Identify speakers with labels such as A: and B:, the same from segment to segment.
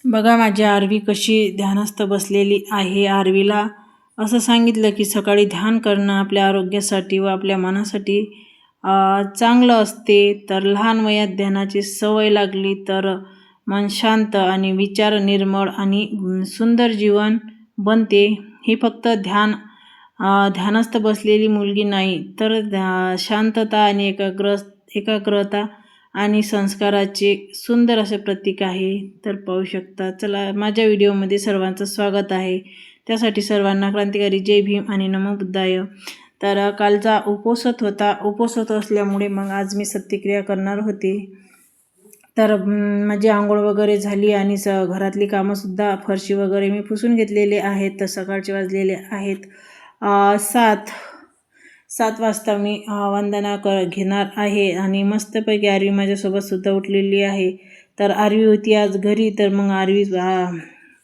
A: बघा माझी आरवी कशी ध्यानस्थ बसलेली आहे। आरवीला असं सांगितलं की सकाळी ध्यान करणं आपल्या आरोग्यासाठी व आपल्या मनासाठी चांगलं असते। तर लहान वयात ध्यानाची सवय लागली तर मन शांत आणि विचार निर्मळ आणि सुंदर जीवन बनते। ही फक्त ध्यानस्थ बसलेली मुलगी नाही तर शांतता आणि एकाग्रता आणि संस्काराचे सुंदर असे प्रतीक आहे। तर पाहू शकता। चला माझ्या व्हिडिओमध्ये सर्वांचं स्वागत आहे। त्यासाठी सर्वांना क्रांतिकारी जय भीम आणि नमो बुद्धाय। तर कालचा उपवास होता असल्यामुळे मग आज मी सत्यक्रिया करणार होते। तर माझी आंघोळ वगैरे झाली आणि घरातली कामंसुद्धा फरशी वगैरे मी पुसून घेतलेले आहेत। तर सकाळचे वाजलेले आहेत 7 वाजता मी वंदना घेणार आहे आणि मस्तपैकी आरवी माझ्यासोबत सुद्धा उठलेली आहे। तर आरवी होती आज घरी, तर मग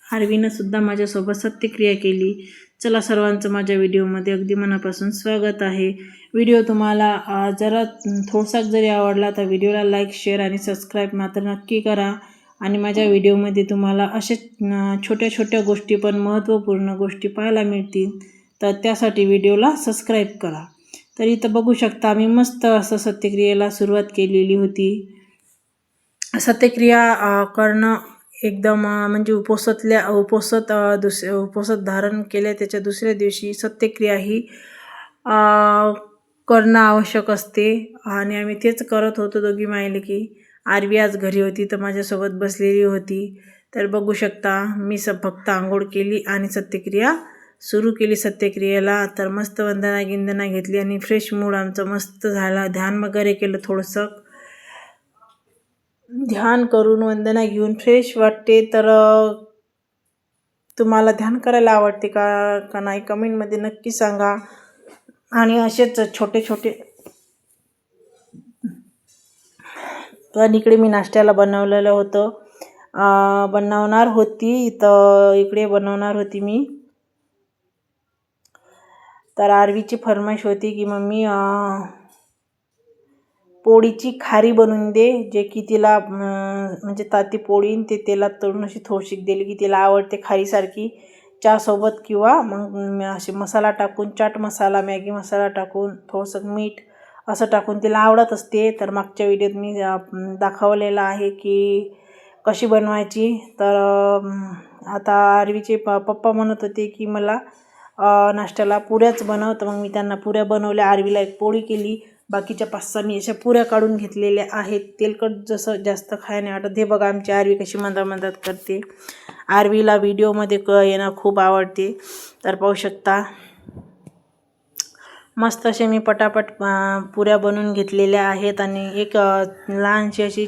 A: आरवीनं सुद्धा माझ्यासोबत सत्यक्रिया केली। चला सर्वांचं माझ्या व्हिडिओमध्ये अगदी मनापासून स्वागत आहे। व्हिडिओ तुम्हाला जरा थोडासा जरी आवडला तर व्हिडिओला लाईक शेअर आणि सबस्क्राईब मात्र नक्की करा। आणि माझ्या व्हिडिओमध्ये तुम्हाला असे छोट्या छोट्या गोष्टी पण महत्त्वपूर्ण गोष्टी पाहायला मिळतील, तर त्यासाठी व्हिडिओला सबस्क्राईब करा। तर इथं बघू शकता मी मस्त असं सत्यक्रियेला सुरुवात केलेली होती। सत्यक्रिया करणं एकदम म्हणजे उपवासात धारण केल्या त्याच्या दुसऱ्या दिवशी सत्यक्रिया ही करणं आवश्यक असते आणि आम्ही तेच करत होतो दोघी मायलेकी। आरवी आज घरी होती तर माझ्यासोबत बसलेली होती। तर बघू शकता मी फक्त आंघोळ केली आणि सत्यक्रिया सुरू केली। सत्यक्रियेला तर मस्त वंदना घेतली आणि फ्रेश मूड आमचं मस्त झाला। ध्यान वगैरे केलं, थोडंसं ध्यान करून वंदना घेऊन फ्रेश वाटते। तर तुम्हाला ध्यान करायला आवडते का नाही कमेंटमध्ये नक्की सांगा। आणि असेच छोटे छोटे पण इकडे मी नाश्त्याला बनवलेलं होतं, बनवणार होती मी। तर आरवीची फरमाईश होती की मम्मी पोळीची खारी बनवून दे, जे की तिला म्हणजे ताती पोळी ते तेलात तळून अशी थोडीशी दिली की तिला आवडते खारीसारखी चहासोबत, किंवा मग असे मसाला टाकून चाट मसाला मॅगी मसाला टाकून थोडंसं मीठ असं टाकून तिला आवडत असते। तर मागच्या व्हिडिओत मी दाखवलेलं आहे की कशी बनवायची। तर आता आरवीचे पप्पा म्हणत होते की मला नाश्त्याला पुऱ्याच बनव, तर मग मी त्यांना पुऱ्या बनवल्या। आरवीला एक पोळी केली, बाकीच्या 5-6 मी अशा पुऱ्या काढून घेतलेल्या आहेत। तेलकट जसं जास्त खायला वाटत। हे बघा आमची आरवी कशी मंदात करते। आरवीला व्हिडिओमध्ये येणं खूप आवडते। तर पाहू शकता मस्त असे मी पटापट पुऱ्या बनवून घेतलेल्या आहेत आणि एक लहानशी अशी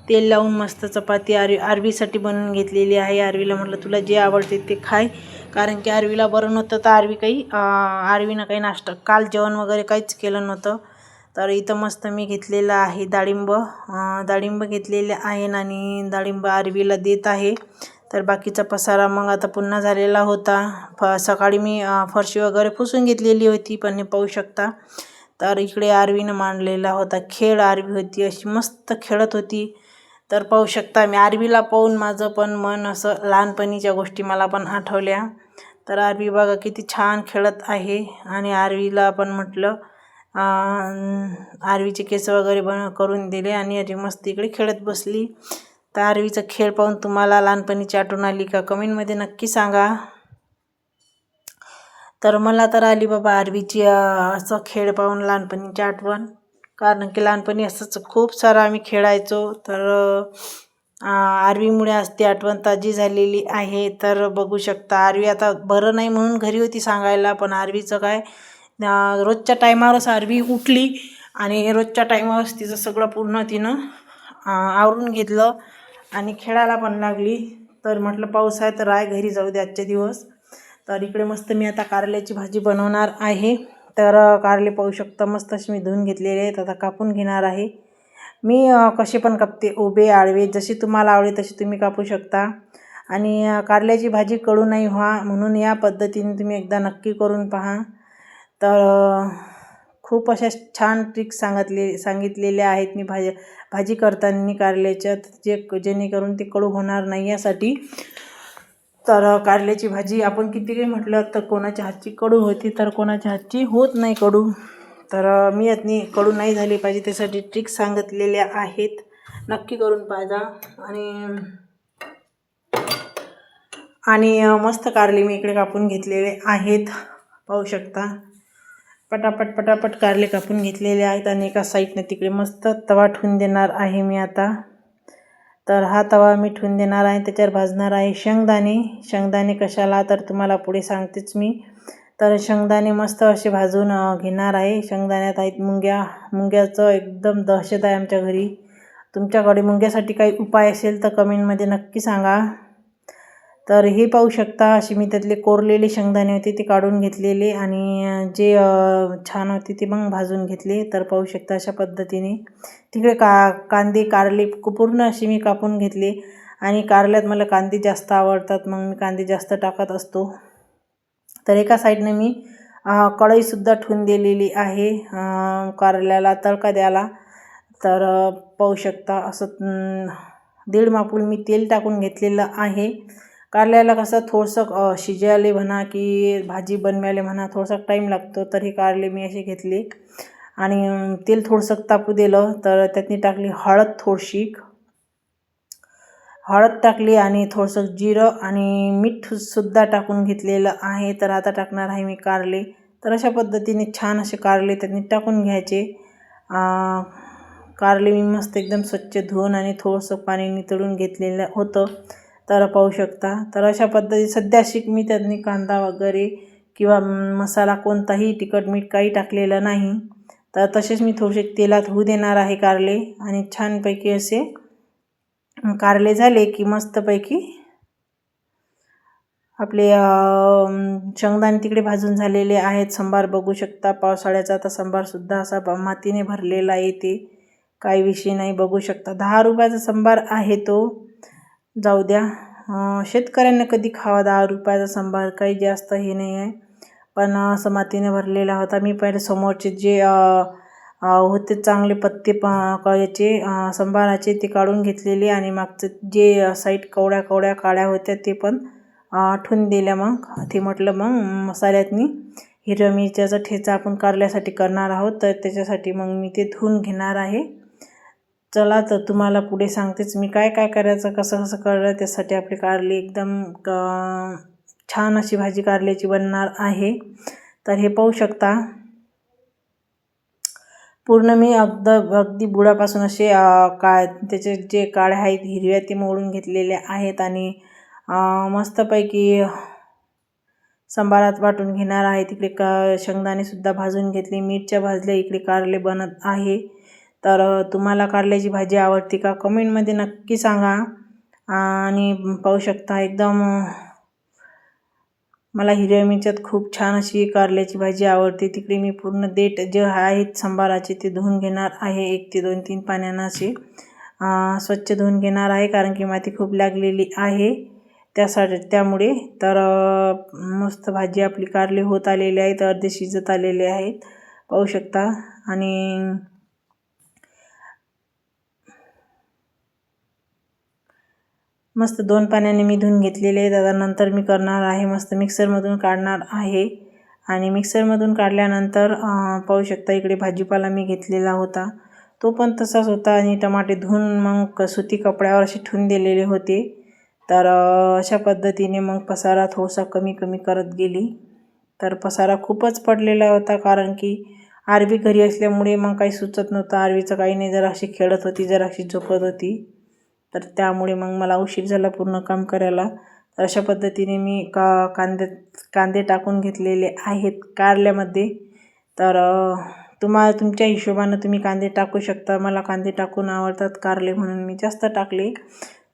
A: तेल लावून मस्त चपाती आरवीसाठी बनवून घेतलेली आहे। आरवीला म्हटलं तुला जे आवडते ते खाय, कारण की आरवीला बरं नव्हतं। तर आरवीनं काही नाश्ता काल जेवण वगैरे काहीच केलं नव्हतं। तर इथं मस्त मी घेतलेलं आहे डाळिंब घेतलेले आहे आणि डाळिंब आरवीला देत आहे। तर बाकीचा पसारा मग आता पुन्हा झालेला होता। सकाळी मी फरशी वगैरे पुसून घेतलेली होती, पण हे पाहू शकता। तर इकडे आरवीनं मांडलेला होता खेळ। आरवी होती अशी मस्त खेळत होती। तर पाहू शकता मी आरवीला पाहून माझं पण मन असं लहानपणीच्या गोष्टी मला पण आठवल्या। तर आरवी बघा किती छान खेळत आहे आणि आरवीला आपण म्हटलं आरवीचे केस वगैरे करून दिले आणि आरवी मस्त इकडे खेळत बसली। तर आरवीचा खेळ पाहून तुम्हाला लहानपणीची आठवण आली का कमेंटमध्ये नक्की सांगा। तर मला तर आली बाबा आरवीची असं खेळ पाहून लहानपणीची आठवण, कारण की लहानपणी असंच खूप सारं आम्ही खेळायचो। तर आरवीमुळे आज ती आठवण ताजी झालेली आहे। तर बघू शकता आरवी आता बरं नाही म्हणून घरी होती सांगायला, पण आरवीचं काय रोजच्या टायमावरच आरवी उठली आणि रोजच्या टायमावरच तिचं सगळं पूर्ण तिनं आवरून घेतलं आणि खेळायला पण लागली। तर म्हटलं पाऊस आहे तर घरी जाऊ दे आजचे दिवस। तर इकडे मस्त मी आता कारल्याची भाजी बनवणार आहे। तर कारले पाहू शकता मस्त अशी मी धुवून घेतलेले आहेत, आता कापून घेणार आहे। मी कसे पण कापते, उभे आडवे जशी तुम्हाला आवडेल तशी तुम्ही कापू शकता। आणि कारल्याची भाजी कडू नाही व्हा म्हणून या पद्धतीने तुम्ही एकदा नक्की करून पहा। तर खूप अशा छान ट्रिक्स सांगितलेल्या आहेत मी भाजी करताना कारल्याच्यात जेणेकरून ते कडू होणार नाही यासाठी. तर कारल्याची भाजी आपण किती काही म्हटलं तर कोणाच्या हातची कडू होती तर कोणाच्या हातची होत नाही कडू. तर मी यातनी कडू नाही झाली पाहिजे त्यासाठी ट्रिक्स सांगितलेल्या आहेत, नक्की करून पाहा. आणि मस्त कारले मी इकडे कापून घेतलेले आहेत, पाहू शकता. पटापट कारले कापून घेतलेले आहेत आणि एका साईडने तिकडे मस्त तवा ठेवून देणार आहे मी आता. तर हा तवा मी ठेवून देणार आहे, त्याच्यावर भाजणार आहे शेंगदाणे कशाला तर तुम्हाला पुढे सांगतेच मी. तर शेंगदाणे मस्त असे भाजून घेणार आहे. शेंगदाण्यात आहेत मुंग्याचं एकदम दहशत आहे आमच्या घरी. तुमच्याकडे मुंग्यासाठी काही उपाय असेल तर कमेंटमध्ये नक्की सांगा. तर हे पाहू शकता, अशी मी त्यातले कोरलेले शेंगदाणे होते ते काढून घेतलेले आणि जे छान होते ते मग भाजून घेतले. तर पाहू शकता अशा पद्धतीने तिकडे कांदे कारले पूर्ण अशी मी कापून घेतले. आणि कारल्यात मला कांदे जास्त आवडतात, मग मी कांदे जास्त टाकत असतो. तर एका साईडने मी कढईसुद्धा ठेवून दिलेली आहे कारल्याला तडका द्यायला. तर पाहू शकता असं 1.5 मापूल मी तेल टाकून घेतलेलं आहे. कारल्याला कसं थोडंसं शिजायला म्हणा की भाजी बनवायला म्हणा थोडासा टाईम लागतो. तर हे कारले मी असे घेतले आणि तेल थोडंसं तापू दिलं. तर त्यातनी टाकली हळद टाकली आणि थोडंसं जिरं आणि मीठसुद्धा टाकून घेतलेलं आहे. तर आता टाकणार आहे मी कारले. तर अशा पद्धतीने छान असे कारले त्यांनी टाकून घ्यायचे. कारले मी मस्त एकदम स्वच्छ धुवून आणि थोडंसं पाणी नितळून घेतलेलं होतं. तर पाहू शकता. तर अशा पद्धती सध्या मी त्यांनी कांदा वगैरे किंवा मसाला कोणताही तिखट मीठ काही टाकलेलं नाही. तर तसेच मी थोडेसे तेलात होऊ देणार आहे कारले. आणि छानपैकी असे कारले झाले की मस्तपैकी आपले शेंगदाणे तिकडे भाजून झालेले आहेत. संभार बघू शकता पावसाळ्याचा, आता संभारसुद्धा असा मातीने भरलेला आहे, ते काही विषय नाही. बघू शकता 10 रुपयाचा संभार आहे तो. जाऊ द्या, शेतकऱ्यांना कधी खावा 10 रुपयाचा संभार, काही जास्त हे नाही आहे. पण असं मातीने भरलेला होता. मी पहिले समोरचे जे होते चांगले पत्ते याचे संभाराचे ते काढून घेतलेले आणि मागचं जे साईड कवड्या काळ्या होत्या ते पण ठेवून दिल्या. मग ते म्हटलं मग मसाल्यातनी हिरव्या मिरच्याचा ठेचा आपण कारल्यासाठी करणार आहोत, तर त्याच्यासाठी मग मी ते धुवून घेणार आहे. चला तर तुम्हाला पुढे सांगतेच मी काय करायचं, कसं करायचं. त्यासाठी आपले कारले एकदम छान अशी भाजी कारल्याची बनणार आहे. तर हे पाहू शकता पूर्ण मी अगदी बुडापासून असे त्याचे जे काळे आहेत हिरव्या ते मोडून घेतलेले आहेत आणि मस्तपैकी संभारात वाटून घेणार आहे. तिकडे शेंगदाणेसुद्धा भाजून घेतले, मिरच्या भाजल्या, इकडे कारले बनत आहे. तर तुम्हाला कारल्याची भाजी आवडते का कमेंटमध्ये नक्की सांगा. आणि पाहू शकता एकदम मला हिरव्या मिरच्यात खूप छान अशी कारल्याची भाजी आवडते. तिकडे मी पूर्ण देठ जे आहेत संभाराचे ते धुवून घेणार आहे. 1 ते 2-3 पाण्यानं असे स्वच्छ धुवून घेणार आहे, कारण की माती खूप लागलेली आहे त्यामुळे. तर मस्त भाजी आपली कारले होत आलेली आहेत, अर्धे शिजत आलेले आहेत, पाहू शकता. आणि मस्त 2 पाण्याने मी धुवून घेतलेले आहे. त्यानंतर मी करणार आहे मस्त मिक्सरमधून काढणार आहे. आणि मिक्सरमधून काढल्यानंतर पाहू शकता इकडे भाजीपाला मी घेतलेला होता तो पण तसाच होता आणि टमाटे धुवून मग सुती कपड्यावर असे ठेवून दिलेले होते. तर अशा पद्धतीने मग पसारा थोडासा कमी करत गेली. तर पसारा खूपच पडलेला होता, कारण की आरवी घरी असल्यामुळे मग काही सुचत नव्हतं. आरवीचं काही नाही, जराशी खेळत होती, जराशी झोपत होती, तर त्यामुळे मग मला उशीर झाला पूर्ण काम करायला. तर अशा पद्धतीने मी कांदे टाकून घेतलेले आहेत कारल्यामध्ये. तर तुमच्या हिशोबानं तुम्ही कांदे टाकू शकता. मला कांदे टाकून आवडतात कारले म्हणून मी जास्त टाकले.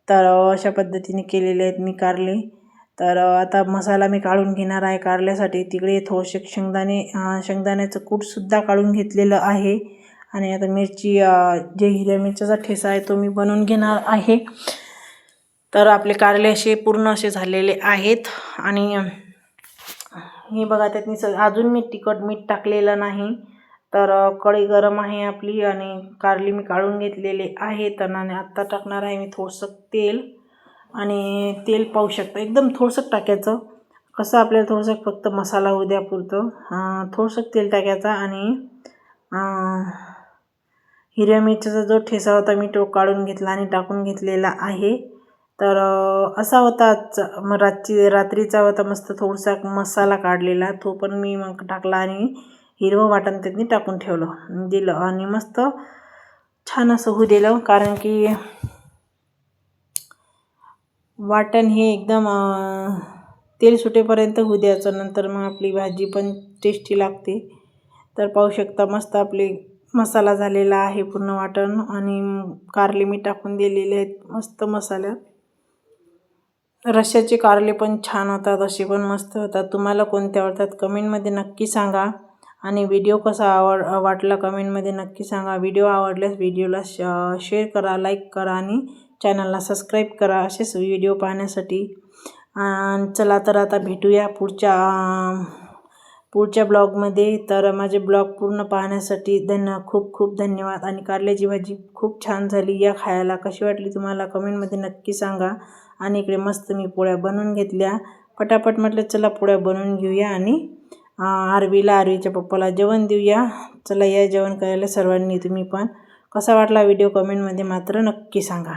A: तर अशा पद्धतीने केलेले आहेत मी कारले. तर आता मसाला मी काढून घेणार आहे कारल्यासाठी. तिकडे थोडेसे शेंगदाण्याचं कूटसुद्धा काढून घेतलेलं आहे. आणि आता जे हिरव्या मिरच्याचा ठेचा आहे तो मी बनवून घेणार आहे. तर आपले कारले असे पूर्ण असे झालेले आहेत. आणि हे बघा त्यातनी अजून मी तिखट मीठ टाकलेलं नाही. तर कढई गरम आहे आपली आणि कारली मी काढून घेतलेले आहे. आणि आत्ता टाकणार आहे मी थोडंसं तेल. आणि तेल पाहू शकता एकदम थोडंसं टाकायचं, कसं आपल्याला थोडंसं फक्त मसाला होऊ द्या पुरतं. थोडंसं तेल टाकायचं आणि हिरव्या मिरचीचा जो ठेसा होता मी तो काढून घेतला आणि टाकून घेतलेला आहे. तर असा होता रात्रीचा होता मस्त थोडासा मसाला काढलेला, तो पण मी मग टाकला आणि हिरवं वाटण त्यांनी टाकून दिलं आणि मस्त छान असं होऊ दिलं. कारण की वाटण हे एकदम तेल सुटेपर्यंत होऊ द्यायचं, नंतर मग आपली भाजी पण टेस्टी लागते. तर पाहू शकता मस्त आपले मसाला झालेला आहे पूर्ण वाटण आणि कारले मी टाकून दिलेले आहेत मस्त मसाल्यात. रश्श्याचे कारले पण छान होतात, असे पण मस्त होतात. तुम्हाला कोणते आवडतात कमेंटमध्ये नक्की सांगा आणि व्हिडिओ कसा वाटला कमेंटमध्ये नक्की सांगा. व्हिडिओ आवडल्यास व्हिडिओला शेअर करा, लाईक करा आणि चॅनलला सबस्क्राईब करा असेच व्हिडिओ पाहण्यासाठी. चला तर आता भेटूया पुढच्या ब्लॉगमध्ये. तर माझे ब्लॉग पूर्ण पाहण्यासाठी खूप खूप धन्यवाद. आणि कारल्याची भाजी खूप छान झाली, या खायला. कशी वाटली तुम्हाला कमेंटमध्ये नक्की सांगा. आणि इकडे मस्त मी पोळ्या बनवून घेतल्या पटापट. म्हटलं चला पोळ्या बनवून घेऊया आणि आरवीच्या पप्पाला जेवण देऊया. चला या जेवण करायला सर्वांनी. तुम्ही पण कसा वाटला व्हिडिओ कमेंटमध्ये मात्र नक्की सांगा.